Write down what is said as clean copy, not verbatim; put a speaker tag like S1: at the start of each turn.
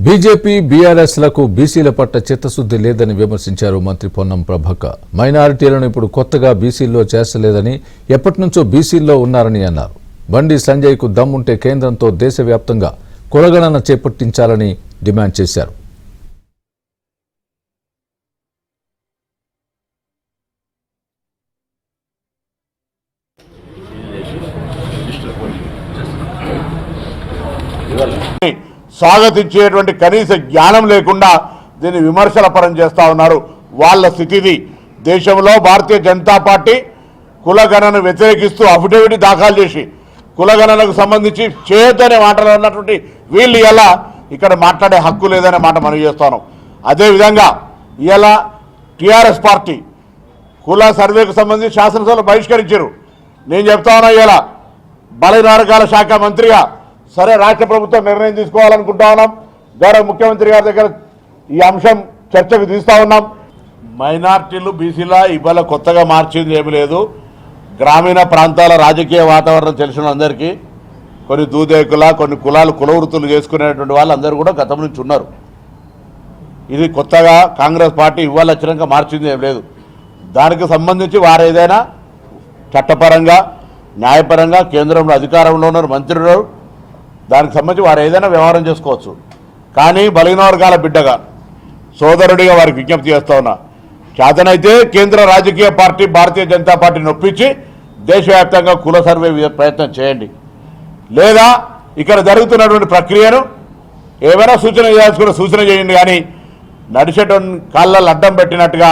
S1: BJP బీఆర్ఎస్లకు బీసీల పట్ల చిత్తశుద్ధి లేదని విమర్శించారు మంత్రి పొన్నం ప్రభాకర్. మైనారిటీలను ఇప్పుడు కొత్తగా బీసీల్లో చేర్చలేదని, ఎప్పటినుంచో బీసీల్లో ఉన్నారని అన్నారు. బండి సంజయ్కు దమ్ముంటే కేంద్రంతో దేశవ్యాప్తంగా కులగణన చేపట్టించాలని డిమాండ్ చేశారు.
S2: స్వాగతించేటువంటి కనీస జ్ఞానం లేకుండా దీన్ని విమర్శల పరం చేస్తూ ఉన్నారు. వాళ్ళ స్థితిది. దేశంలో భారతీయ జనతా పార్టీ కులగణను వ్యతిరేకిస్తూ అఫిడవిట్ దాఖలు చేసి కులగణనకు సంబంధించి చేయొద్దనే మాటలు ఉన్నటువంటి వీళ్ళు ఇలా ఇక్కడ మాట్లాడే హక్కు లేదనే మాట మనం చేస్తాను. అదేవిధంగా ఇలా టీఆర్ఎస్ పార్టీ కుల సర్వేకు సంబంధించి శాసనసభలో బహిష్కరించారు. నేను చెప్తా ఉన్నా ఇలా బలైనారకాల శాఖ మంత్రిగా సరే రాష్ట్ర ప్రభుత్వం నిర్ణయం తీసుకోవాలనుకుంటా ఉన్నాం. గౌరవ ముఖ్యమంత్రి గారి దగ్గర ఈ అంశం చర్చకు తీస్తూ ఉన్నాం. మైనార్టీలు బీసీలా ఇవాళ కొత్తగా మార్చింది ఏమీ లేదు. గ్రామీణ ప్రాంతాల రాజకీయ వాతావరణం తెలిసిన అందరికీ కొన్ని దూదేకుల కొన్ని కులాలు కులవృత్తులు చేసుకునేటువంటి వాళ్ళు అందరూ కూడా గతం నుంచి ఉన్నారు. ఇది కొత్తగా కాంగ్రెస్ పార్టీ ఇవాళ వచ్చినాక మార్చింది ఏం లేదు. దానికి సంబంధించి వారు ఏదైనా చట్టపరంగా న్యాయపరంగా కేంద్రంలో అధికారంలో ఉన్నారు, మంత్రులు, దానికి సంబంధించి వారు ఏదైనా వ్యవహారం చేసుకోవచ్చు. కానీ బలహీన వర్గాల బిడ్డగా సోదరుడిగా వారికి విజ్ఞప్తి చేస్తా ఉన్నా, చేతనైతే కేంద్ర రాజకీయ పార్టీ భారతీయ జనతా పార్టీని ఒప్పించి దేశవ్యాప్తంగా కుల సర్వే ప్రయత్నం చేయండి. లేదా ఇక్కడ జరుగుతున్నటువంటి ప్రక్రియను ఏమైనా సూచన చేయాల్సుకున్న సూచన చేయండి. కానీ నడిచేటువంటి కాళ్ళల్లో అడ్డం పెట్టినట్టుగా